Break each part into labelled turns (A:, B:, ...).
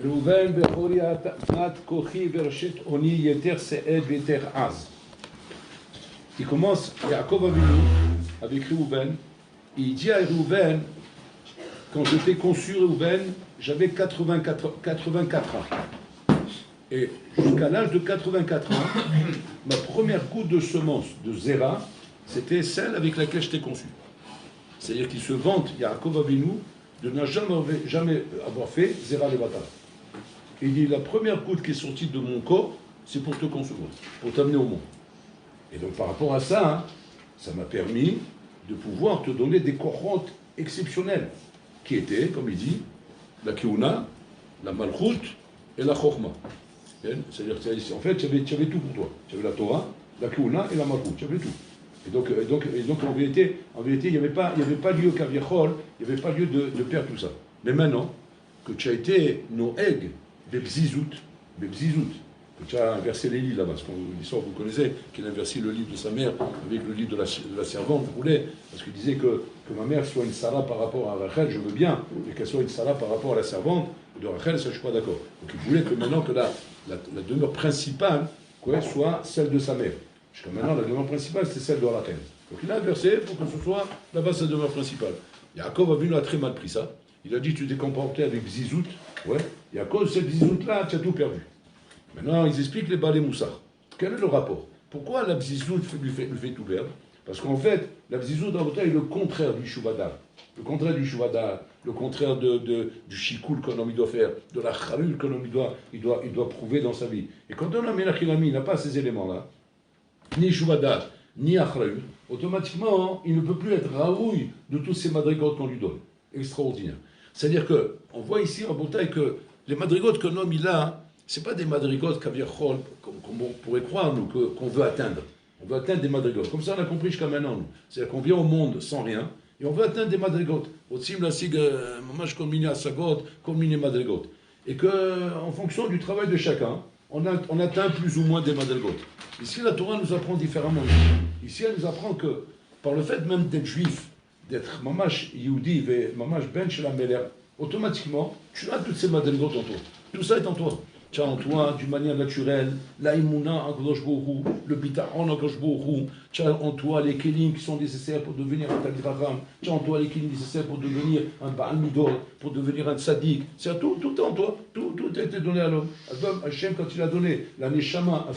A: ראובן בכורי מת כוחי וראשית עוני יתר שאת ויתר עז. Il commence, Yaakov Avinu, avec Réhouven, et il dit à Réhouven, quand je t'ai conçu Réhouven, j'avais 84 ans. Et jusqu'à l'âge de 84 ans, ma première goutte de semence de Zéra, c'était celle avec laquelle je t'ai conçu. C'est-à-dire qu'il se vante, Yaakov Avinu, de ne jamais avoir fait Zéra Levatala. Il dit, la première goutte qui est sortie de mon corps, c'est pour te concevoir, pour t'amener au monde. Et donc par rapport à ça, hein, ça m'a permis de pouvoir te donner des cohortes exceptionnelles, qui étaient, comme il dit, la Keuna, la Malchut et la Chochma. C'est-à-dire en fait, tu avais tout pour toi. Tu avais la Torah, la Keuna et la Malchut, tu avais tout. Et donc en vérité, il n'y avait pas lieu Kaviachol, il n'y avait pas lieu de perdre tout ça. Mais maintenant, que tu as été Noeg, Bebzizout, que tu as inversé les lits là-bas, parce que l'histoire vous connaissez, qu'il a inversé le lit de sa mère avec le lit de la servante, vous voulez, parce qu'il disait que ma mère soit une Sarah par rapport à Rachel, je veux bien, mais qu'elle soit une Sarah par rapport à la servante de Rachel, ça je suis pas d'accord. Donc il voulait que maintenant que la demeure principale soit celle de sa mère. Jusqu'à maintenant, la demeure principale, c'est celle de Rachel. Donc il a inversé pour que ce soit là-bas sa demeure principale. Yaakov a très mal pris ça. Il a dit, tu t'es comporté avec Zizout, ouais, et à cause de cette Zizout-là, tu as tout perdu. Maintenant, ils expliquent les balais moussard. Quel est le rapport? Pourquoi la bzizout lui fait tout perdre? Parce qu'en fait, la bzizout est le contraire du shuvada. Le contraire du shuvada, le contraire du shikoul qu'un homme doit faire, de la chalul qu'un homme il doit prouver dans sa vie. Et quand un homme il n'a pas ces éléments-là, ni shuvada, ni achrayul, automatiquement, il ne peut plus être raoui de tous ces madrigotes qu'on lui donne. Extraordinaire. C'est-à-dire qu'on voit ici en Boutaï que les madrigotes qu'un homme il a, ce n'est pas des madrigotes kaviachol, comme on pourrait croire, nous, qu'on veut atteindre. On veut atteindre des madrigotes. Comme ça, on a compris jusqu'à maintenant, nous. C'est-à-dire qu'on vient au monde sans rien, et on veut atteindre des madrigotes. Au-dessus, la sig, maman, je combine à sagot, combine madrigotes. Et qu'en fonction du travail de chacun, on atteint plus ou moins des madrigotes. Ici, la Torah nous apprend différemment. Ici, elle nous apprend que, par le fait même d'être juif, d'être mamash yehudi, mamash ben shel hamelech, automatiquement, tu as toutes ces madrigotes en toi. Tout ça est en toi. Tu as en toi, d'une manière naturelle, l'aïmouna en Kadosh Baruch Hu, le bitachon en Kadosh Baruch Hu, tu as en toi les kelim qui sont nécessaires pour devenir un Talmid Chacham, tu as en toi les kelim nécessaires pour devenir un Baal Midor, pour devenir un Tzadik, c'est tout est en toi, tout a été donné à l'homme. Hachem, quand il a donné la Neshama à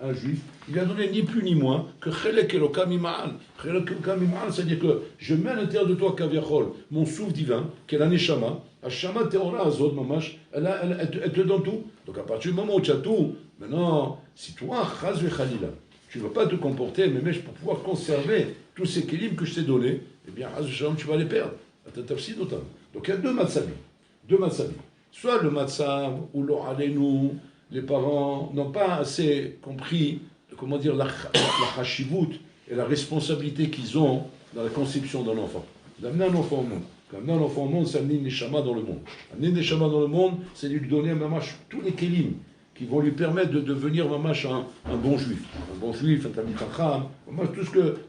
A: un juif, il a donné ni plus ni moins que Chelek Elokam Ima'al. Chelek Elokam Ima'al, c'est-à-dire que je mets à l'intérieur de toi, Kaviachol, mon souffle divin, qui est la Neshama, Hashama Teora Azod Mamash, elle te donne tout. Donc à partir du moment où tu as tout, maintenant, si toi, Chaz Vechalila, tu ne vas pas te comporter, mais pour pouvoir conserver tous ces kélim que je t'ai donnés, eh bien, Chaz Vechalila, tu vas les perdre. Donc il y a deux matzabim. Soit le matzav où les parents n'ont pas assez compris, comment dire, la chashivut et la responsabilité qu'ils ont dans la conception d'un enfant. D'amener un enfant au monde. Quand amener un enfant au monde, c'est amener une neshama dans le monde. Amener une neshama dans le monde, c'est lui donner mamash tous les kélim qui vont lui permettre de devenir mamash un bon juif. Un bon juif, un talmid chacham,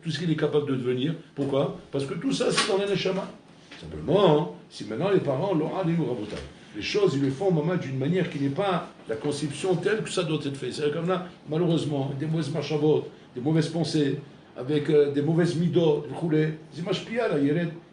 A: tout ce qu'il est capable de devenir. Pourquoi? Parce que tout ça, c'est dans les neshama. Simplement, hein, si maintenant les parents l'auront des rabotai, les choses, ils le font mamash d'une manière qui n'est pas la conception telle que ça doit être fait. C'est comme là, malheureusement, des mauvaises machavot, des mauvaises pensées, avec des mauvaises midot,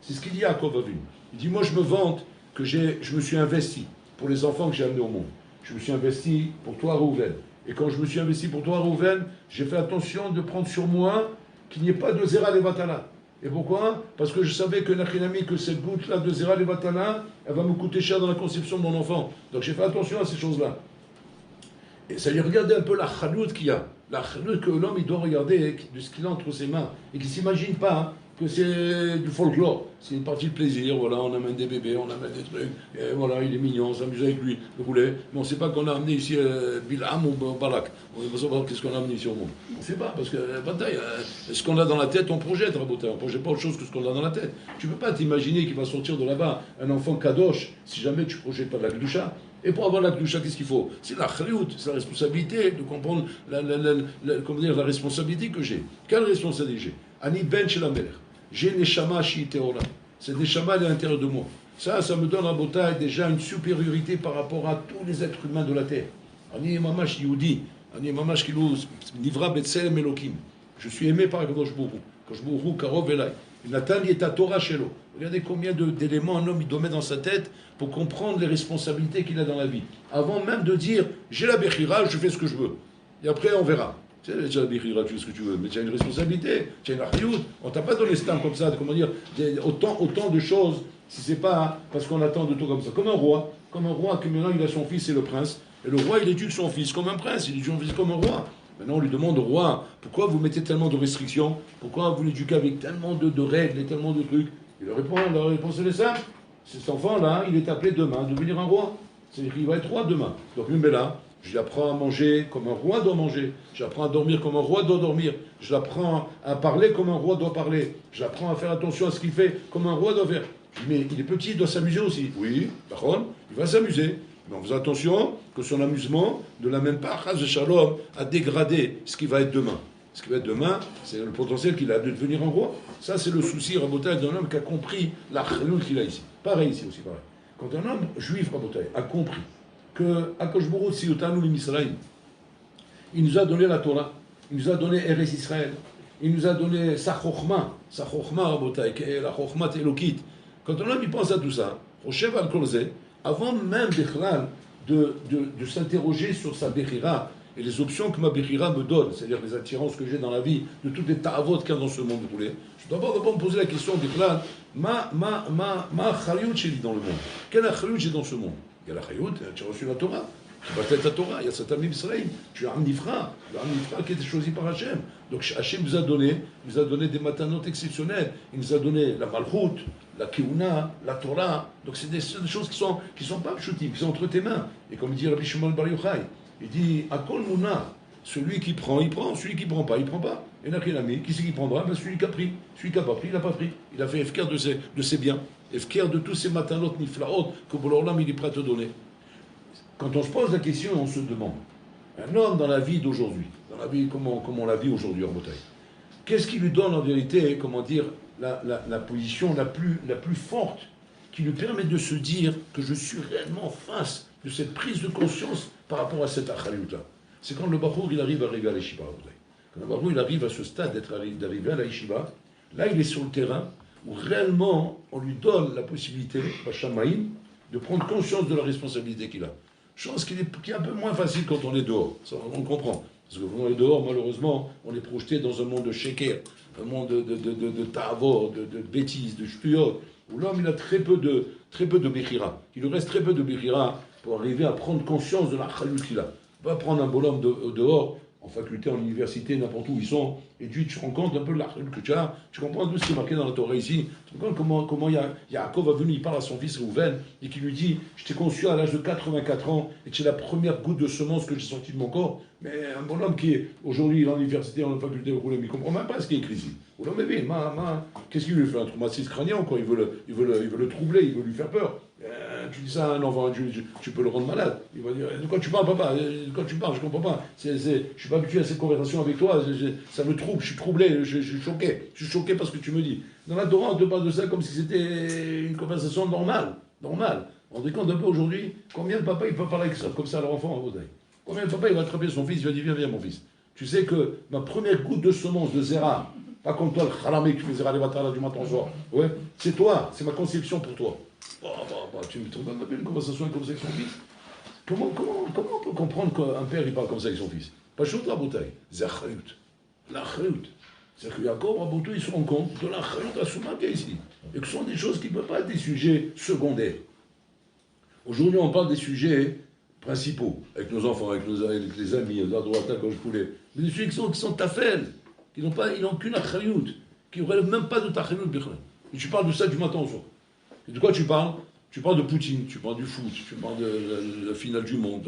A: c'est ce qu'il dit à Yaakov Avinu. Il dit, moi je me vante que je me suis investi pour les enfants que j'ai amenés au monde. Je me suis investi pour toi, Réhouven. Et quand je me suis investi pour toi, Réhouven, j'ai fait attention de prendre sur moi qu'il n'y ait pas de Zera Levatala. Et pourquoi? Parce que je savais que cette goutte-là de Zera Levatala, elle va me coûter cher dans la conception de mon enfant. Donc j'ai fait attention à ces choses-là. Et ça lui regardait un peu la chalout qu'il y a. La chalout que l'homme il doit regarder de ce qu'il a entre ses mains. Et qu'il ne s'imagine pas que c'est du folklore. C'est une partie de plaisir. Voilà, on amène des bébés, on amène des trucs. Et voilà, il est mignon, on s'amuse avec lui. Vous voulez. Mais on ne sait pas qu'on a amené ici Bilham ou Balak. On ne veut pas savoir qu'est-ce qu'on a amené ici au monde. On ne sait pas. Parce que bataille, ce qu'on a dans la tête, on projette. On ne projette pas autre chose que ce qu'on a dans la tête. Tu ne peux pas t'imaginer qu'il va sortir de là-bas un enfant kadosh si jamais tu ne projettes pas de la gdusha. Et pour avoir la Kedusha, qu'est-ce qu'il faut? C'est la chriout, c'est la responsabilité de comprendre comment dire, la responsabilité que j'ai. Quelle responsabilité j'ai? Ani ben shel hamelech. J'ai neshama shi teora. Cette neshama elle est à l'intérieur de moi. Ça me donne à Botaï déjà une supériorité par rapport à tous les êtres humains de la terre. Ani mamash Yehudi, ani mamash kilou nivra betselem Elokim. Je suis aimé par Kadosh Baruch Hu. Kadosh Baruch Hu karov elai. Nathan est à Torah shelo. Regardez combien d'éléments un homme il doit mettre dans sa tête pour comprendre les responsabilités qu'il a dans la vie. Avant même de dire j'ai la Bechira, je fais ce que je veux. Et après on verra. Tu sais, la Bechira, tu fais ce que tu veux, mais tu as une responsabilité, tu as une achiout. On t'a pas donné ce temps comme ça, comment dire, autant de choses, si c'est pas parce qu'on attend de tout comme ça. Comme un roi que maintenant il a son fils et le prince, et le roi il éduque son fils comme un prince, il éduque son fils comme un roi. Maintenant, on lui demande au roi, pourquoi vous mettez tellement de restrictions? Pourquoi vous l'éduquez avec tellement de règles et tellement de trucs? Il répond, la réponse est simple. Cet enfant-là, il est appelé demain à devenir un roi. C'est-à-dire qu'il va être roi demain. Donc, lui, mais là, je lui apprends à manger comme un roi doit manger. J'apprends à dormir comme un roi doit dormir. Je l'apprends à parler comme un roi doit parler. J'apprends à faire attention à ce qu'il fait comme un roi doit faire. Mais il est petit, il doit s'amuser aussi. Oui, par contre, il va s'amuser. Mais on faisait attention que son amusement ne l'amène pas, Chaz Shalom, à dégrader ce qui va être demain. Ce qui va être demain, c'est le potentiel qu'il a de devenir un roi. Ça, c'est le souci, Rabotai, d'un homme qui a compris la chalout qu'il a ici. Pareil ici aussi, pareil. Quand un homme juif, Rabotai, a compris que Akadosh Baruch Hu Tziyotanu l'Misraïm, il nous a donné la Torah, il nous a donné Eretz Israël, il nous a donné sa chokhma, Rabotai, qui est la chokhma Elokit. Quand un homme il pense à tout ça, Roshev al-Kolzeh, avant même de s'interroger sur sa Bechira et les options que ma Bechira me donne, c'est-à-dire les attirances que j'ai dans la vie, de toutes les ta'avot qu'il y a dans ce monde roulé, je dois d'abord me poser la question Bechira, ma chayut j'ai dans le monde. Quelle chayut j'ai dans ce monde? Il y a la chayut, tu as reçu la Torah. Tu vas être la Torah, il y a cet ami Israël, tu as un Nifra qui a été choisi par Hachem. Donc Hachem nous a donné des matanotes exceptionnelles. Il nous a donné la Malchut, la Keuna, la Torah. Donc c'est des choses qui sont pas pshutim, qui sont entre tes mains. Et comme dit Rabbi Shimon Bar Yochai, il dit Akol Muna, celui qui prend, il prend, celui qui prend pas, il prend pas. Il n'y en a qu'un ami, qui c'est qui prendra? Ben celui qui a pris. Celui qui n'a pas pris, il n'a pas pris. Il a fait efker de ses biens, efker de tous ces matanotes niflaot que Boulorlam il est prêt à te donner. Quand on se pose la question, on se demande, un homme dans la vie d'aujourd'hui, dans la vie comme on la vit aujourd'hui en Bretagne, qu'est-ce qui lui donne en vérité, comment dire, la position la plus forte, qui lui permet de se dire que je suis réellement face de cette prise de conscience par rapport à cette achaliout-là? C'est quand le Bachour il arrive à arriver à l'Yeshiva. Quand le Bachour il arrive à ce stade d'arriver à la Yeshiva, là il est sur le terrain où réellement on lui donne la possibilité, Bachamaïm, de prendre conscience de la responsabilité qu'il a. Chose qui est un peu moins facile quand on est dehors, ça, on le comprend. Parce que quand on est dehors, malheureusement, on est projeté dans un monde de sheker, un monde de ta'avor, de bêtises, de shtuot, où l'homme il a très peu de bechira. Il lui reste très peu de bechira pour arriver à prendre conscience de la chalut qu'il a. Va prendre un bonhomme dehors, en faculté, en université, n'importe où ils sont, et tu te rends compte un peu de la chalut que tu as, tu comprends tout ce qui est marqué dans la Torah ici, tu te rends compte comment Yaakov est venu, il parle à son fils Rouven, et qui lui dit, je t'ai conçu à l'âge de 84 ans, et c'est la première goutte de semence que j'ai sortie de mon corps. Mais un bonhomme qui est aujourd'hui à l'université, en faculté, il ne comprend même pas ce qui est écrit ici. Ou l'homme est bien, qu'est-ce qu'il lui fait? Un traumatisme crânien, quoi. Il veut le troubler, il veut lui faire peur. Tu dis ça à un enfant, tu peux le rendre malade. Il va dire, de quoi tu parles, papa? De quoi tu parles? Je ne comprends pas. Je ne suis pas habitué à cette conversation avec toi. Ça me trouble, je suis troublé, je suis choqué. Je suis choqué par ce que tu me dis. Dans la Torah, on te parle de ça comme si c'était une conversation normale. On se compte un peu aujourd'hui, combien de papas il peut parler comme ça à leur enfant en Baudaï? Combien de papas il va attraper son fils, il va dire, viens mon fils. Tu sais que ma première goutte de semence de Zera, pas comme toi, le chalamé qui fait Zera les bâtards du matin au soir, ouais, c'est toi, c'est ma conception pour toi. Tu me trouves même une conversation comme ça avec son fils? Comment on peut comprendre qu'un père il parle comme ça avec son fils? Pas chaud la bouteille, c'est la chayut. C'est-à-dire que Yaakov, Rabotou, il se rend compte de la chayut à Souma qu'il y a ici. Et que ce sont des choses qui ne peuvent pas être des sujets secondaires. Aujourd'hui, on parle des sujets principaux, avec nos enfants, avec les amis, à droite, à gauche, poulet. Mais des sujets qui sont tafel, qui n'ont qu'une achayut, qui ne relèvent même pas de tachayut. Et tu parles de ça du matin au soir. Et de quoi tu parles? Tu parles de Poutine, tu parles du foot, tu parles de la finale du monde.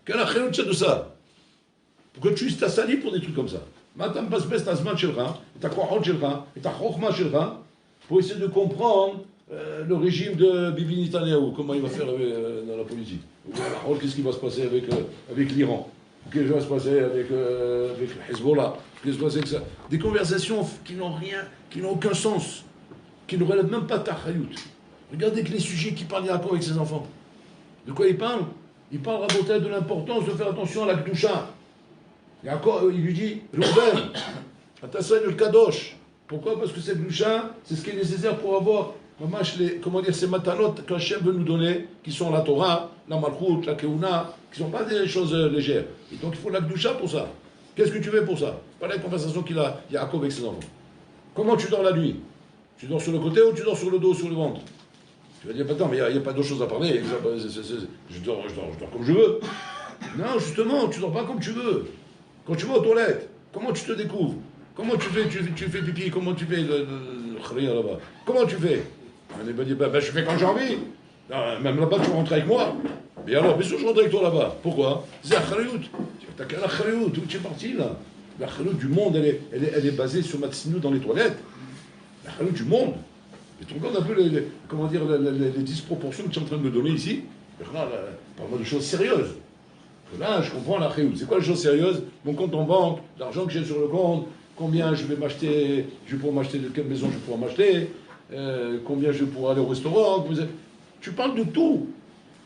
A: Quelle achayut c'est de ça? Pourquoi tu t'as sali pour des trucs comme ça? Maintenant, passe ta zman shelcha, et ta kohot shelcha, et ta chokhma shelcha, pour essayer de comprendre le régime de Bibi Netanyahu, comment il va faire dans la politique. Qu'est-ce qui va se passer avec l'Iran? Qu'est-ce qui va se passer avec le Hezbollah? Qu'est-ce qui va se passer avec ça? Des conversations qui n'ont aucun sens, qui ne relèvent même pas de ta chayut. Regardez que les sujets qui parlent Yaakov avec ses enfants. De quoi il parle? Il parle Rabotai de l'importance de faire attention à la Kedusha. Yaakov, il lui dit, Reuven, attention le Kadosh. Pourquoi? Parce que cette Kedusha, c'est ce qui est nécessaire pour avoir, comment dire, ces matanot qu'Hachem veut nous donner, qui sont la Torah, la Malchut, la Keuna, qui ne sont pas des choses légères. Et donc il faut la Kedusha pour ça. Qu'est-ce que tu veux pour ça? C'est pas la conversation qu'il a Yaakov avec ses enfants. Comment tu dors la nuit? Tu dors sur le côté ou tu dors sur le dos, sur le ventre? Tu vas dire, attends, mais il n'y a pas d'autre chose à parler. Je dors comme je veux. Non, justement, tu dors pas comme tu veux. Quand tu vas aux toilettes, comment tu te découvres? Comment tu fais pipi? Comment tu fais là-bas? Comment tu fais? On va dire, je fais quand j'ai envie. Non, même là-bas, tu rentres avec moi. Mais alors, bien sûr, je rentre avec toi là-bas. Pourquoi? C'est Achariout. T'as quel Achariout? Où tu es parti là? L'Achariout du monde, elle est basée sur Matsinou dans les toilettes. L'Achariout du monde. Et tu regardes un peu les disproportions que tu es en train de me donner ici. Parle-moi de choses sérieuses. Là, je comprends la Achariout. C'est quoi les choses sérieuses? Mon compte en banque, l'argent que j'ai sur le compte, combien je vais m'acheter, de quelle maison je vais pouvoir m'acheter, combien je vais pouvoir aller au restaurant. Tu parles de tout,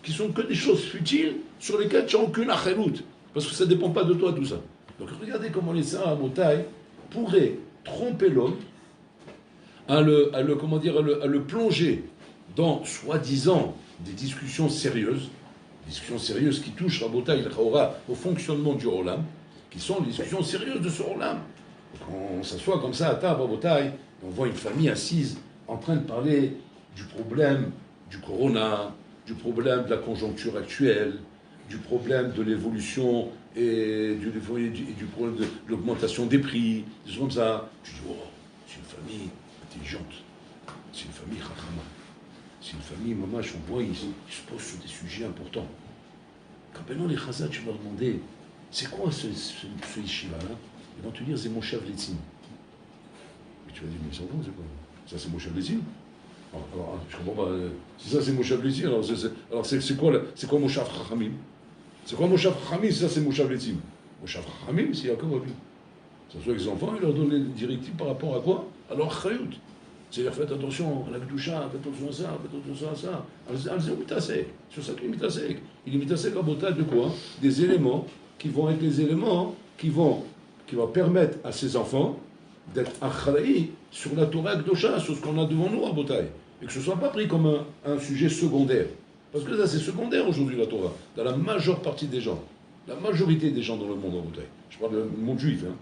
A: qui sont que des choses futiles sur lesquelles tu n'as aucune Achariout. Parce que ça ne dépend pas de toi, tout ça. Donc regardez comment les Sarah Motaï pourraient tromper l'homme à le plonger dans, soi-disant, des discussions sérieuses qui touchent Rabotai au fonctionnement du Olam, qui sont les discussions sérieuses de ce Olam. On s'assoit comme ça à table, Rabotai, on voit une famille assise en train de parler du problème du corona, du problème de la conjoncture actuelle, du problème de l'évolution et du problème de l'augmentation des prix, des choses comme ça. Tu dis, oh, c'est une famille intelligente, c'est une famille chachama, c'est une famille, maman, on voit, ils se posent sur des sujets importants. Quand maintenant les chazas, tu leur demandais, c'est quoi ce yeshiva-là? Ils vont te dire, c'est Moshav Letzim. Et tu vas dire, mais ça va, c'est quoi? Ça, c'est Moshav Letzim? Alors, je comprends pas. Si ça, c'est Moshav Letzim, alors c'est quoi Moshav Chachamim? C'est quoi Moshav Chachamim? Si ça, c'est Moshav Letzim. Moshav Chachamim, c'est Yaakov Avinu. Ça soit avec les enfants, il leur donne les directives par rapport à quoi? Alors, Chayut. C'est-à-dire, faites attention à la Kedusha, faites attention à ça, faites attention à ça. Al-Zé Mitasek. Sur ça qu'il est Mitasek. Il est Mitasek à Botal de quoi? Des éléments qui vont être les éléments qui vont permettre à ces enfants d'être achraïs sur la Torah Kedusha, sur ce qu'on a devant nous à Botaï. Et que ce ne soit pas pris comme un sujet secondaire. Parce que ça, c'est secondaire aujourd'hui, la Torah. Dans la majeure partie des gens. La majorité des gens dans le monde à Botaï. Je parle du monde juif, hein.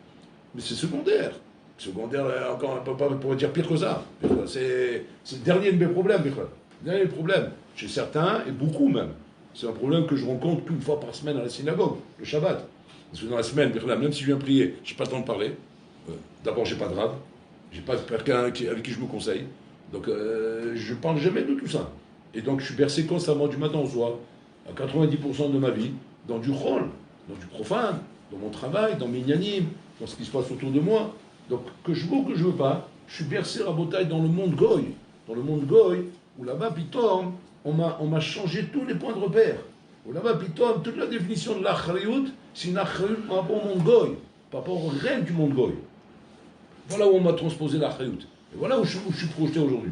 A: Mais c'est secondaire. Secondaire, encore, on pourrait dire pire que ça. C'est le dernier de mes problèmes, le dernier problème. Chez certains, et beaucoup même. C'est un problème que je rencontre qu'une fois par semaine à la synagogue, le Shabbat. Parce que dans la semaine, même si je viens prier, je n'ai pas le temps de parler. D'abord, je n'ai pas de rab. Je n'ai pas quelqu'un avec qui je me conseille. Donc, je ne parle jamais de tout ça. Et donc, je suis bercé constamment du matin au soir, à 90% de ma vie, dans du chol, dans du profane, dans mon travail, dans mes ignanim, dans ce qui se passe autour de moi. Donc, que je veux ou que je ne veux pas, je suis bercé à Rabotai dans le monde goy. Dans le monde goy, où là-bas, pitom, on m'a changé tous les points de repère. Où là-bas, pitom, toute la définition de l'Achariout, c'est une Achariout par rapport au monde goy, par rapport aux reines du monde goy. Voilà où on m'a transposé l'Achariout. Et voilà où je suis projeté aujourd'hui.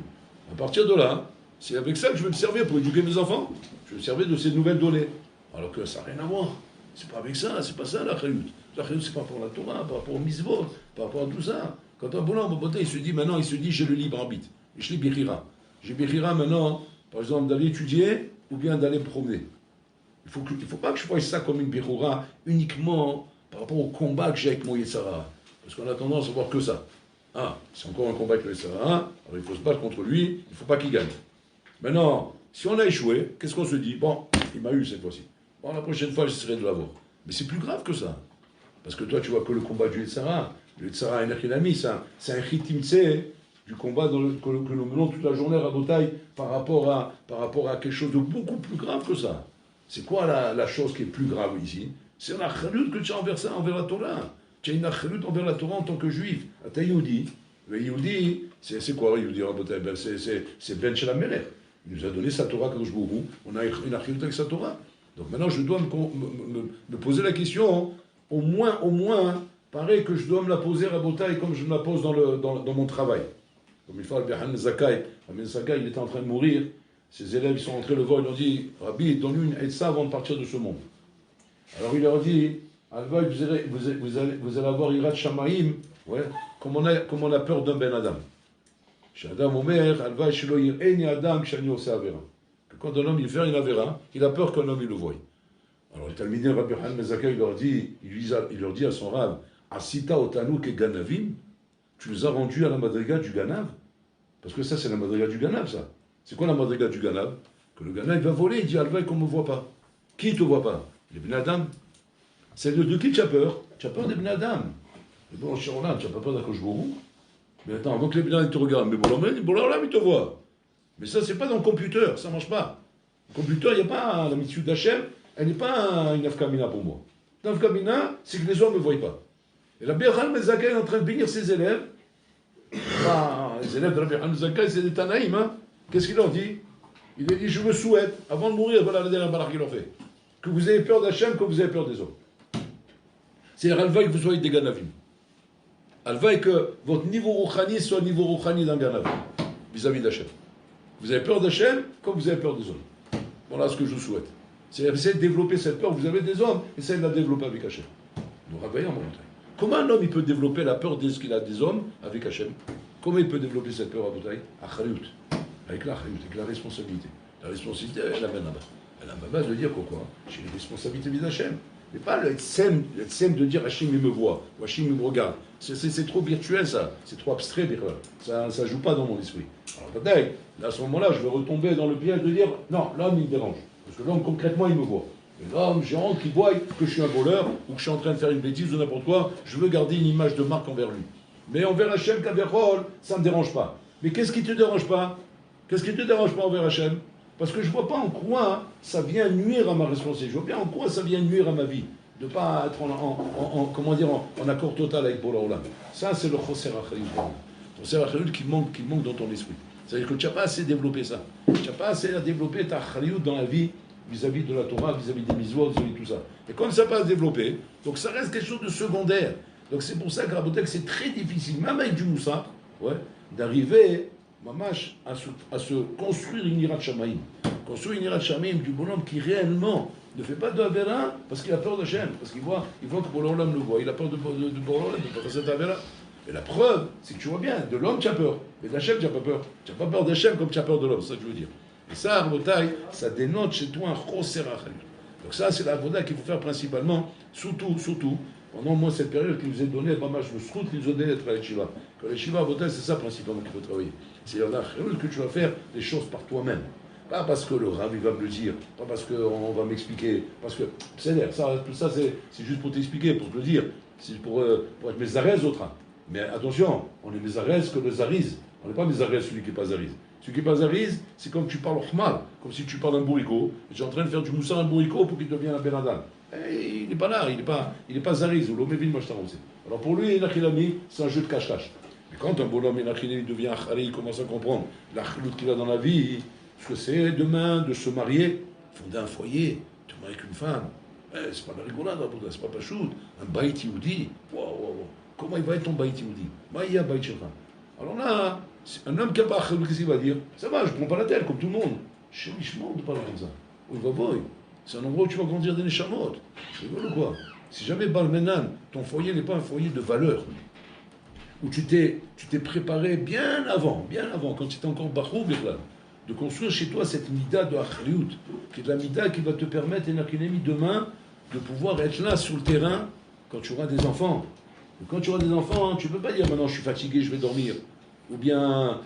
A: À partir de là, c'est avec ça que je vais me servir pour éduquer mes enfants. Je vais me servir de ces nouvelles données. Alors que ça n'a rien à voir. C'est pas avec ça, c'est pas ça l'Achariout. L'Achariout, c'est par rapport à la Torah, par rapport au mitzvot, par rapport à tout ça. Quand un bonhomme, il se dit, j'ai le libre arbitre. Et je l'ai Bechira. J'ai Bechira maintenant, par exemple, d'aller étudier ou bien d'aller me promener. Il faut pas que je voie ça comme une Bechira uniquement par rapport au combat que j'ai avec mon Yetzara. Parce qu'on a tendance à voir que ça. Ah, c'est encore un combat avec le Yetzara. Alors il faut se battre contre lui, il ne faut pas qu'il gagne. Maintenant, si on a échoué, qu'est-ce qu'on se dit? Bon, il m'a eu cette fois-ci. Bon, la prochaine fois, j'essaierai de l'avoir. Mais c'est plus grave que ça. Parce que toi, tu vois que le combat du Yetzara, le Yetzara Enachinami, c'est un chitimtse du combat que nous menons toute la journée à Rabotai par rapport à quelque chose de beaucoup plus grave que ça. C'est quoi la chose qui est plus grave ici? C'est la chalut que tu as envers ça, envers la Torah. Tu as une chalut envers la Torah en tant que juif. Tu es Yehudi. Le Yehudi, c'est quoi Yehudi Rabotai? C'est Ben Shelamelech. Il nous a donné sa Torah Kadosh Baruch Hu. On a une chalut avec sa Torah. Donc maintenant, je dois me poser la question, au moins, pareil que je dois me la poser à Botaï comme je me la pose dans mon travail. Comme une fois, le Zakai il était en train de mourir, Ses élèves, ils sont rentrés le voir, ils lui ont dit, Rabbi, donne-lui une Etzah avant de partir de ce monde. Alors il leur dit, Alvaï, vous allez avoir Irat Shamaïm, ouais, comme on a peur d'un Ben Adam. Chez Adam Omer, Alvaï, Shelo Yir'eni Adam, Shani Ose Avera. Que quand un homme il fait une Avera, il a peur qu'un homme il le voie. Alors le Talmidin Rabbi Han Mezaka, il leur dit à son rave, Asita Otanu ke Ganavim, tu nous as rendus à la madriga du Ganav. Parce que ça, c'est la madriga du Ganav, ça. C'est quoi la madriga du Ganav? Que le Ganav, il va voler, il dit, Alvaï, qu'on ne me voit pas. Qui ne te voit pas? Les Ben Adam. C'est de qui tu as peur? Tu as peur des Ben Adam. Mais bon, cher Olam, tu n'as pas peur d'Akoshbourou. Mais attends, avant que les Ben Adam te regardent, mais bon, là, il te voit. Mais ça, c'est pas dans le computer, ça ne marche pas. Le computer, il n'y a pas la mitzvah d'Hachem, elle n'est pas une afkamina pour moi. L'afkamina, c'est que les hommes ne me voient pas. Et la Rabbi Han Mezaka est en train de bénir ses élèves. Les élèves de Rabbi Han Mezaka, c'est des Tanaïm. Hein. Qu'est-ce qu'il leur dit? Il leur dit, je me souhaite, avant de mourir, voilà la dernière barre qu'il leur fait, que vous ayez peur d'Hachem, que vous avez peur des hommes. C'est-à-dire, Alvaï, que vous soyez des Ganavim. Alvaï, que votre niveau rouchani soit le niveau rouchani d'un Ganav, vis-à-vis d'Hachem. Vous avez peur d'Hachem, comme vous avez peur des hommes. Voilà ce que je vous souhaite. C'est essayer de développer cette peur, vous avez des hommes, essayez de la développer avec Hachem. Nous réveillons en montagne. Comment un homme il peut développer la peur de ce qu'il a des hommes avec Hachem? Comment il peut développer cette peur à Boutaï? Avec la responsabilité. La responsabilité, elle amène là-bas. Elle a la base de dire quoi? J'ai les responsabilités vis d'Hachem. Mais pas le tsem de dire Hachem il me voit, ou Hachem il me regarde. C'est trop virtuel ça, c'est trop abstrait, ça ne joue pas dans mon esprit. Alors peut-être, là, à ce moment-là, je vais retomber dans le piège de dire non, l'homme il me dérange. Parce que l'homme concrètement il me voit. Et l'homme, j'ai honte qu'il voie que je suis un voleur, ou que je suis en train de faire une bêtise ou n'importe quoi, je veux garder une image de marque envers lui. Mais envers Hachem, Kaverol, ça ne me dérange pas. Mais qu'est-ce qui te dérange pas? Qu'est-ce qui te dérange pas envers Hachem? Parce que je ne vois pas en quoi ça vient nuire à ma responsabilité. Je vois bien en quoi ça vient nuire à ma vie. De ne pas être en accord total avec Bola Olam. Ça, c'est le Choser Achayut. Le Choser Achayut qui manque dans ton esprit. C'est-à-dire que tu n'as pas assez développé ça. Tu n'as pas assez développé ta Achayut dans la vie, vis-à-vis de la Torah, vis-à-vis des mitzvot, vis-à-vis de tout ça. Et comme ça n'a pas à se développer, donc ça reste quelque chose de secondaire. Donc c'est pour ça que Rabotek, c'est très difficile, même avec du Moussa, d'arriver mamash, à se construire une Irat Shamaïm. Construire une Irat Shamaïm du bonhomme qui réellement ne fait pas de Avera parce qu'il a peur d'Hachem, parce qu'il voit que Bola-Olam le voit. Il a peur de Bola-Olam, de ne pas faire cette Avera. Et la preuve, c'est que tu vois bien, de l'homme tu as peur, mais d'Hachem tu n'as pas peur. Tu n'as pas peur d'Hachem comme tu as peur de l'homme, c'est ça que je veux dire. Et ça, Rabotai, ça dénote chez toi un Choser Achayut. Donc ça, c'est la Avoda qu'il faut faire principalement, surtout, pendant moi cette période qui nous est donnée, mamash le srout qui nous est donné d'être à l'Eshiva. Que l'Eshiva, Avoda, c'est ça principalement qu'il faut travailler. C'est-à-dire que tu vas faire les choses par toi-même. Pas parce que le Rav il va me le dire, pas parce qu'on va m'expliquer, parce que tout ça c'est juste pour t'expliquer, pour te le dire, c'est pour être Mézarez autre. Mais attention, on est Mézarez que le Zariz. On n'est pas Mézarez celui qui n'est pas Zariz. Celui qui n'est pas Zariz, c'est comme tu parles au Khmal, comme si tu parles d'un bourricot, et tu es en train de faire du moussa à un bourricot pour qu'il devienne un Ben Adam. Et il n'est pas là, il n'est pas Zariz, ou l'Omevin Mashtarousé. Alors pour lui, Inachilami, c'est un jeu de cache-cache. Mais quand un bonhomme Inachilami devient Achari, il commence à comprendre la chaloute qu'il a dans la vie, ce que c'est demain de se marier, fonder un foyer, te marier avec une femme. C'est pas la rigolade, c'est pas Pachout. Un Baït Youdi, comment il va être ton Baït Youdi? Maïa Baït Shekha. Alors là, un homme qui n'a pas Achalout, qu'est-ce qu'il va dire? Ça va, je ne prends pas la tête comme tout le monde. Chez Mishmon de parler comme ça. On va voir. C'est un endroit où tu vas grandir des Neshamot. Tu vois ou quoi? Si jamais Balmenan, ton foyer n'est pas un foyer de valeur, où tu t'es préparé bien avant, quand tu étais encore Bachou, de construire chez toi cette mida de Achriout, qui est la mida qui va te permettre, demain, de pouvoir être là sur le terrain quand tu auras des enfants. Et quand tu auras des enfants, tu ne peux pas dire maintenant je suis fatigué, je vais dormir, ou bien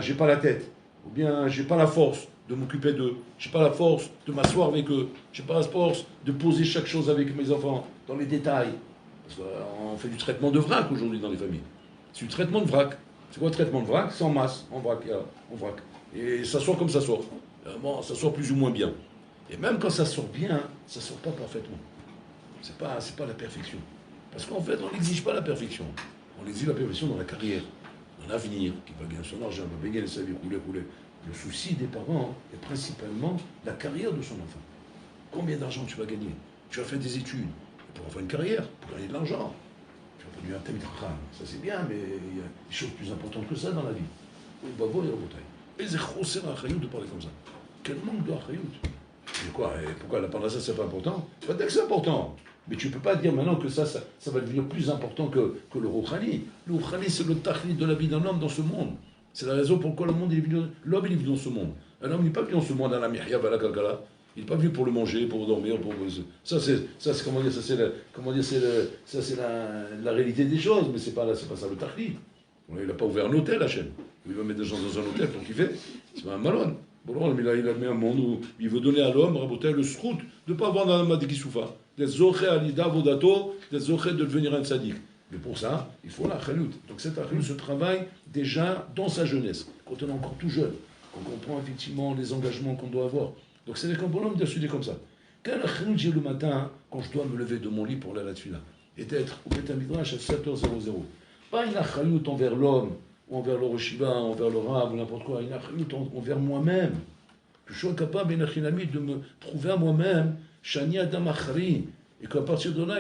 A: j'ai pas la tête, ou bien j'ai pas la force de m'occuper d'eux, j'ai pas la force de m'asseoir avec eux, j'ai pas la force de poser chaque chose avec mes enfants, dans les détails. Parce qu'on fait du traitement de vrac aujourd'hui dans les familles. C'est du traitement de vrac. C'est quoi le traitement de vrac? C'est en masse, en vrac. Et ça sort comme ça sort. Bon, ça sort plus ou moins bien. Et même quand ça sort bien, ça sort pas parfaitement. C'est pas la perfection. Parce qu'en fait, on n'exige pas la perfection. On exige la perfection dans la carrière, dans l'avenir, qui va gagner son argent, va gagner sa vie, rouler. Le souci des parents est principalement la carrière de son enfant. Combien d'argent tu vas gagner? Tu vas faire des études pour avoir une carrière, pour gagner de l'argent. Tu vas pas devenir un Talmid Chacham. Ça c'est bien, mais il y a des choses plus importantes que ça dans la vie. On va voir les batailles. Et c'est Choser Achayut de parler comme ça. Quel manque de Achayut. Et quoi, et pourquoi la parnassa c'est pas important? C'est pas que c'est important. Mais tu peux pas dire maintenant que ça va devenir plus important que le Rouhani. Le Rouhani c'est le tachlit de la vie d'un homme dans ce monde. C'est la raison pour laquelle l'homme il est venu dans ce monde. Un homme n'est pas venu dans ce monde à la mihya, à la kalkala. Il n'est pas venu pour le manger, pour dormir, pour... Ça c'est comment dire, ça c'est la réalité des choses, mais c'est pas ça le tachlit. Il n'a pas ouvert un hôtel, Hachem. Il va mettre des gens dans un hôtel pour kiffer. C'est pas un malone. Bon, il a mis un monde où il veut donner à l'homme, Rabotai, le srout, de ne pas avoir dans la madikisoufa, d'être zoché à l'ida vodato, d'être zoché de devenir un tzaddik. Mais pour ça, il faut la chalut. Donc cette chalut se travaille déjà dans sa jeunesse, quand on est encore tout jeune, qu'on comprend effectivement les engagements qu'on doit avoir. Donc c'est qu'un bonhomme doit s'aider comme ça. Quand la chalut, j'ai le matin, quand je dois me lever de mon lit pour aller à la tefila, et d'être au Beth Midrash à 7h00. Pas une chalut envers l'homme, ou envers le Roshiva, envers le Rav, ou n'importe quoi, une chalut envers moi-même. Que je sois capable, de me trouver à moi-même, Shani Adam Achari, et qu'à partir de là,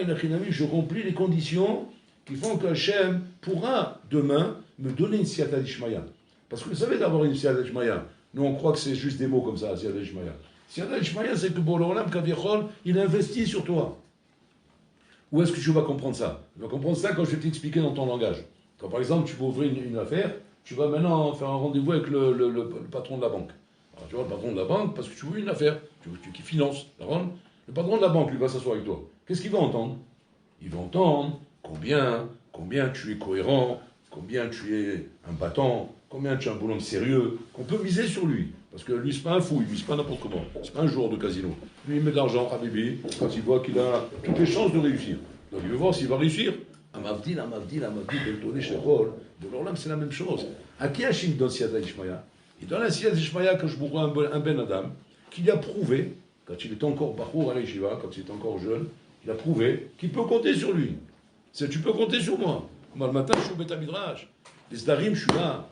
A: je remplis les conditions qui font qu'Hachem pourra demain me donner une siyata d'Ishmaya. Parce que vous savez d'avoir une siyata d'Ishmaya. Nous, on croit que c'est juste des mots comme ça, siyata d'Ishmaya. Siyata d'Ishmaya, c'est que Borolam Kavichol, il investit sur toi. Où est-ce que tu vas comprendre ça? Tu vas comprendre ça quand je vais t'expliquer dans ton langage. Quand par exemple, tu vas ouvrir une affaire, tu vas maintenant faire un rendez-vous avec le patron de la banque. Alors, tu vois, le patron de la banque, parce que tu veux une affaire, qui finance. Le patron de la banque, lui, va s'asseoir avec toi. Qu'est-ce qu'il va entendre? Il va entendre combien tu es cohérent, combien tu es un battant, combien tu es un bonhomme sérieux, qu'on peut miser sur lui. Parce que lui, c'est pas un fou, il mise pas n'importe comment. C'est pas un joueur de casino. Lui, il met de l'argent à Bibi quand il voit qu'il a toutes les chances de réussir. Donc il veut voir s'il va réussir. Amavdil, Beltoné, Shechol. De l'Orlam, c'est la même chose. À qui Hachim donne Siyata Ishmaya? Il donne la Siyata Ishmaya que je vous vois un Ben Adam, qu'il a prouvé, quand il était encore Bachour à l'Yeshiva, quand il était encore jeune, il a prouvé qu'il peut compter sur lui. Tu peux compter sur moi. Moi, le matin, je suis au Beth Midrash. Les Zdarim, je suis là.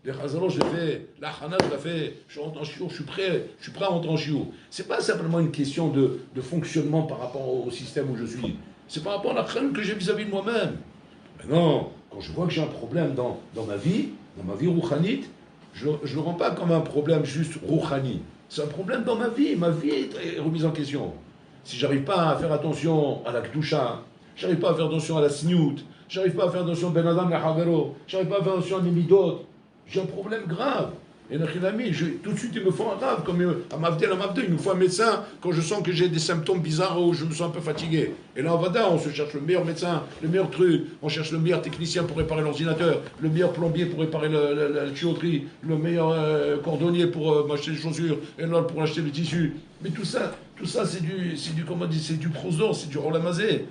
A: Les Chazalosh, je l'ai fait. La Hana, je l'ai fait. Je rentre en chiour, je suis prêt à rentrer en chiour. C'est pas simplement une question de fonctionnement par rapport au système où je suis. C'est par rapport à la crainte que j'ai vis-à-vis de moi-même. Maintenant, quand je vois que j'ai un problème dans ma vie rouchanite, je ne le rends pas comme un problème juste rouchani. C'est un problème dans ma vie. Ma vie est remise en question. Si j'arrive pas à faire attention à la Kedusha, j'arrive pas à faire attention à la Sniout, j'arrive pas à faire attention à Ben Adam la Havero, j'arrive pas à faire attention à mes midot, j'ai un problème grave. Et tout de suite, il me faut un rave, comme à Mavdel, il me faut un médecin quand je sens que j'ai des symptômes bizarres ou je me sens un peu fatigué. Et là, on se cherche le meilleur médecin, le meilleur truc, on cherche le meilleur technicien pour réparer l'ordinateur, le meilleur plombier pour réparer la tuyauterie, le meilleur cordonnier pour m'acheter les chaussures, et l'autre pour acheter le tissu. Mais tout ça, c'est du prosdor, c'est du rolamazé.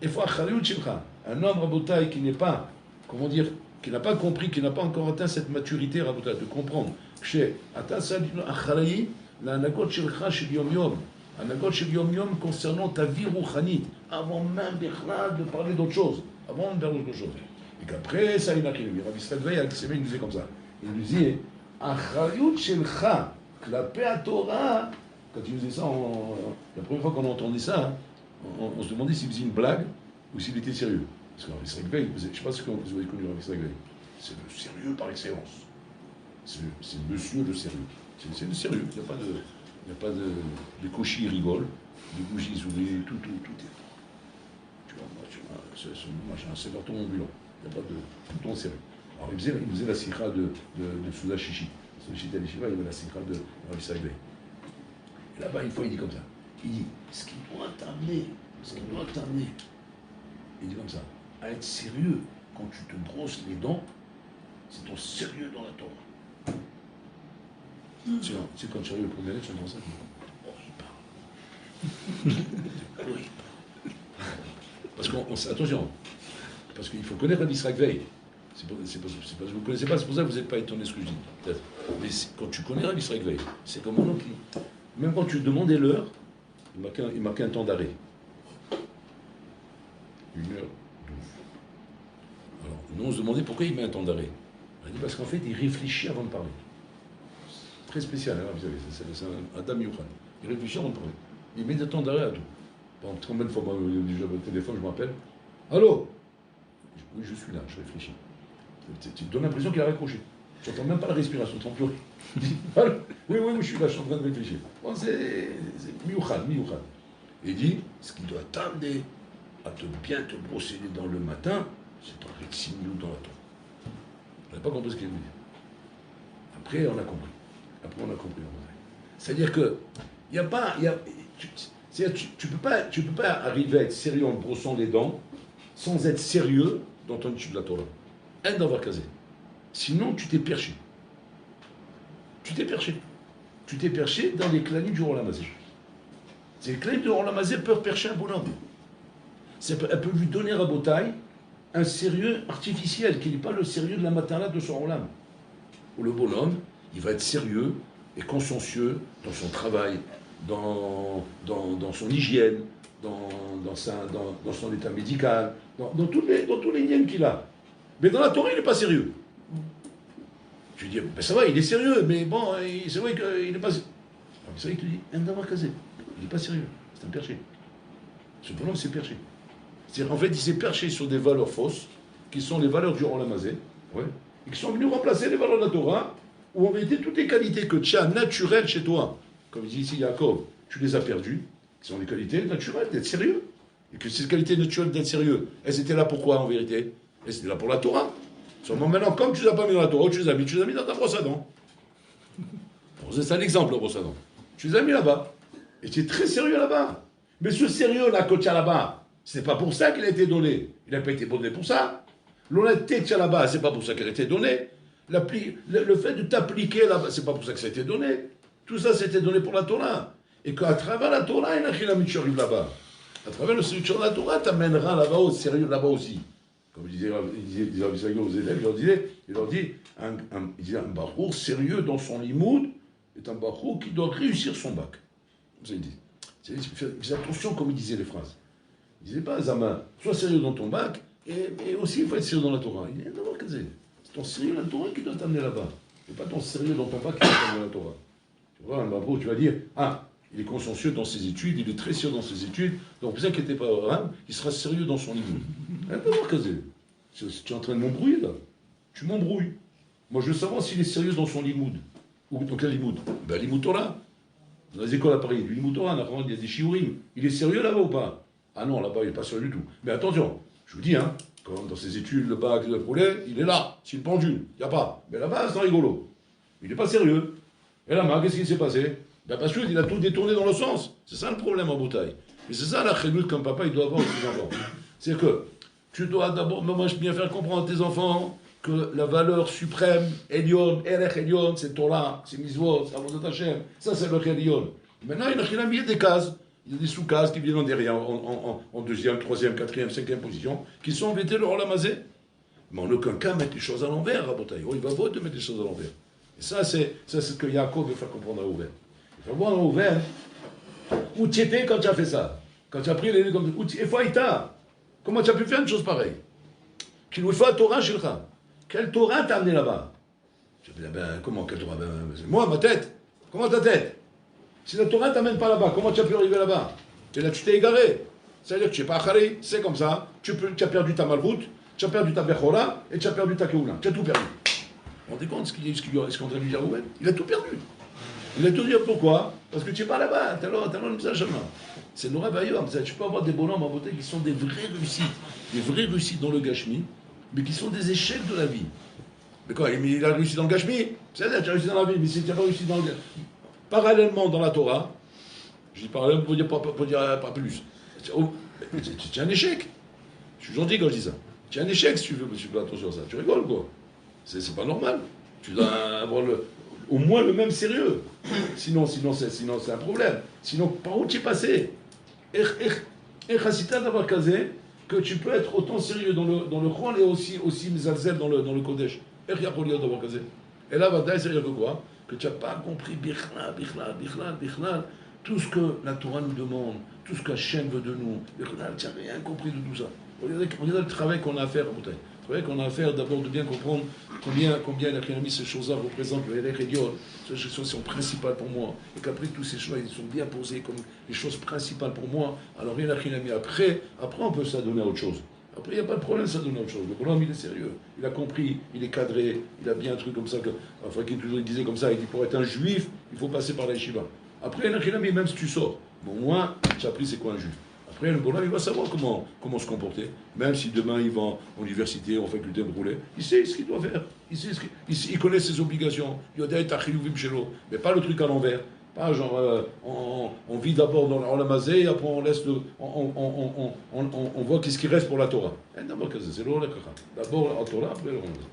A: Il faut un homme rabotaï qui n'est pas, comment dire, qui n'a pas compris, qui n'a pas encore atteint cette maturité rabotaï, de comprendre que la anagot shelcha shel yom yom, anagot shel yom yom concernant ta vie rouchanite, avant même de parler d'autre chose, avant de parler d'autre chose. Et qu'après, ça il a écrit, Rabbi Israël Veil, avec ses mains, il disait comme ça. Il nous disait, acharayut shelcha, klapé à Torah, quand il disait ça, la première fois qu'on a entendu ça, on se demandait s'il faisait une blague ou s'il était sérieux. Parce que Rabbi Israël Veil, je ne sais pas si vous avez connu Rabbi Israël Veil, c'est le sérieux par excellence. C'est monsieur le sérieux. C'est le sérieux. Il n'y a pas de cochis rigolent, de bougies souris, tout est. Tu vois, moi j'ai un séverton ambulant. Il n'y a pas de tout en sérieux. Alors il faisait la sikha de Souda Shishi. Souda Shishi d'Alishiva, il faisait la sikha de Rabbi Israël Veil. Et là-bas, une fois, il dit comme ça. Il dit, ce qui doit t'amener, il dit comme ça, à être sérieux quand tu te brosses les dents, c'est ton sérieux dans la Torah. Tu sais, quand tu arrives au premier lettre, tu entends ça, il parle. Parce que, attention, parce qu'il faut connaître Rabbi Israël Veil. C'est pas que vous ne connaissez pas, c'est pour ça que vous n'êtes pas étonné ce que je dis, peut-être. Mais quand tu connais Rabbi Israël Veil, c'est comme un homme qui, même quand tu demandais l'heure, il marquait un temps d'arrêt. 1h12. Alors, nous on se demandait pourquoi il met un temps d'arrêt. Il dit parce qu'en fait, il réfléchit avant de parler. Très spécial, hein, vous savez, c'est un Adam Yohan. Il réfléchit avant de parler. Il met des temps d'arrêt à tout. Pendant combien de fois, moi, déjà au téléphone, je me rappelle. Allô? Oui, je suis là, je réfléchis. Tu te donnes l'impression qu'il a raccroché. Tu n'entends même pas la respiration, tu n'entends plus rien. Oui, je suis là, je suis en train de réfléchir. Bon, c'est miouchal. Il dit, ce qui doit t'amener à bien te brosser les dents le matin, c'est ton Ritsimilou dans la tombe. On n'a pas compris ce qu'il veut dire. Après, on a compris. C'est-à-dire que, il n'y a pas... tu peux pas arriver à être sérieux en brossant les dents sans être sérieux dans ton étude de la Torah. Un d'avoir casé. Sinon, tu t'es perché. Tu t'es perché dans les clanimes du Rolamazé. Les clanimes du Rolamazé peuvent percher un bonhomme. Elle peut lui donner à Botaï un sérieux artificiel, qui n'est pas le sérieux de la matala de son Rolam. Où le bonhomme, il va être sérieux et consciencieux dans son travail, dans son hygiène, dans son état médical, dans tous les liens qu'il a. Mais dans la Torah, il n'est pas sérieux. Je lui dis, ben ça va, il est sérieux, mais bon, c'est vrai qu'il n'est pas sérieux. C'est vrai qu'il te dit, un d'avoir casé. Il n'est pas sérieux, c'est un perché. Ce bonhomme s'est perché. C'est-à-dire, en fait, il s'est perché sur des valeurs fausses, qui sont les valeurs du Rolamazé, et qui sont venues remplacer les valeurs de la Torah, où en vérité, toutes les qualités que tu as naturelles chez toi, comme dit ici Yaakov, tu les as perdues, qui sont des qualités naturelles d'être sérieux. Et que ces qualités naturelles d'être sérieux, elles étaient là pourquoi en vérité? Elles étaient là pour la Torah. Seulement maintenant, comme tu ne les as pas mis dans la Torah, tu les as mis dans ta brosse à dents. Bon, c'est un exemple, la brosse à dents. Tu les as mis là-bas. Et tu es très sérieux là-bas. Mais ce sérieux-là que tu as là-bas, ce n'est pas pour ça qu'il a été donné. Il n'a pas été donné pour ça. L'honnêteté que tu as là-bas, ce n'est pas pour ça qu'elle a été donnée. Le fait de t'appliquer là-bas, ce n'est pas pour ça que ça a été donné. Tout ça, c'était donné pour la Torah. Et qu'à travers la Torah, il y a un tu arrives là-bas. À travers le sérieux de la Torah, t'amènera là-bas au sérieux là-bas aussi. Comme il disait aux élèves, il leur dit un barour sérieux dans son limoud est un barour qui doit réussir son bac. Vous avez dit. Fais attention comme il disait les phrases. Il disait pas, Zama, sois sérieux dans ton bac, et aussi il faut être sérieux dans la Torah. Il dit, c'est ton sérieux dans la Torah qui doit t'amener là-bas. Et pas ton sérieux dans ton bac qui doit t'amener la Torah. Tu vois, un barour, tu vas dire, il est consciencieux dans ses études, il est très sérieux dans ses études, donc ne vous inquiétez pas, il sera sérieux dans son limoud. Tu es en train de m'embrouiller là. Tu m'embrouilles. Moi je veux savoir s'il est sérieux dans son limoud. Ou dans quel limoud? Ben limoud Torah. Dans les écoles à Paris, du limoud Torah, il y a des shiurim. Il est sérieux là-bas ou pas? Ah non, là-bas il n'est pas sérieux du tout. Mais attention, je vous dis, quand dans ses études, le bac, le poulet, il est là, c'est une pendule, il n'y a pas. Mais là-bas c'est rigolo. Il n'est pas sérieux. Et là-bas, qu'est-ce qui s'est passé? Ben parce qu'il a tout détourné dans le sens. C'est ça le problème en bouteille. Mais c'est ça la chénoute qu'un papa il doit avoir avec ses enfants. C'est que tu dois d'abord, bien faire comprendre à tes enfants que la valeur suprême, Elion, Erech Elion, c'est Torah, c'est Mizvot, c'est Avodat Hashem, ça c'est le Elion. Maintenant, il a mis des cases, il y a des sous-cases qui viennent derrière, en deuxième, troisième, quatrième, cinquième position, qui sont embêtés le Rolamazé. Mais en aucun cas mettre les choses à l'envers, Rabotaï. Il va vaut de mettre les choses à l'envers. Et ça, c'est ce que Yaakov veut faire comprendre à Ouven. Il va voir à Ouven, où tu étais quand tu as fait ça? Quand tu as pris les livres comme ça, et Faïta. Comment tu as pu faire une chose pareille? Qu'il nous fait Torah Shilcha. Quelle Torah t'a amené là-bas? Je dis, comment quelle Torah? Moi, ma tête. Comment ta tête? Si la Torah ne t'amène pas là-bas, comment tu as pu arriver là-bas? Et là, tu t'es égaré. C'est-à-dire que tu n'es pas Achari, c'est comme ça. Tu as perdu ta malroute, tu as perdu ta Bechora et tu as perdu ta Keoula. Tu as tout perdu. Vous vous rendez compte ce qu'on est en train de lui dire Rouven? Il a tout perdu. Il a tout dit pourquoi? Parce que tu n'es pas là-bas. C'est Nora Bayom. Tu peux avoir des bonhommes en beauté qui sont des vraies réussites dans le Gashmi, mais qui sont des échecs de la vie. Mais quoi? Il a réussi dans le Gashmi? C'est-à-dire, tu as réussi dans la vie, mais si tu n'as pas réussi dans le Gashmi. Parallèlement dans la Torah, je dis parallèlement pour dire pas plus. Tu as un échec. Je suis gentil quand je dis ça. Tu as un échec si tu veux attention à ça. Tu rigoles quoi? C'est pas normal. Tu dois avoir au moins le même sérieux. Sinon c'est un problème. Sinon, par où tu es passé? Et Chassita d'avoir casé que tu peux être autant sérieux dans le Khouan et aussi Mizalzel dans le Kodesh. Et d'avoir casé. Et là, Vadaï, c'est-à-dire que quoi? Que tu n'as pas compris Bichlal, tout ce que la Torah nous demande, tout ce qu'Hachem veut de nous. Bichlal, tu n'as rien compris de tout ça. Regardez le travail qu'on a à faire, le travail qu'on a à faire d'abord de bien comprendre combien il a mis ces choses-là représentent le Elech Elion, ces choses sont principales pour moi, et qu'après tous ces choses ils sont bien posés comme les choses principales pour moi, alors il a mis après on peut s'adonner à autre chose. Après, il n'y a pas de problème, ça donne autre chose. Le bonhomme, il est sérieux. Il a compris, il est cadré, il a bien un truc comme ça. Enfin, il disait comme ça, il dit pour être un juif, il faut passer par la yeshiva. Après, même si tu sors, bon, moi, j'ai appris c'est quoi un juif. Après, le bonhomme, il va savoir comment se comporter. Même si demain, il va en université, en faculté de rouler, il sait ce qu'il doit faire. Il connaît ses obligations. Mais pas le truc à l'envers. Pas genre, on vit d'abord dans l'Olamazé, et après on laisse on voit qu'est-ce qui reste pour la Torah. D'abord la Torah, après le Olamazé.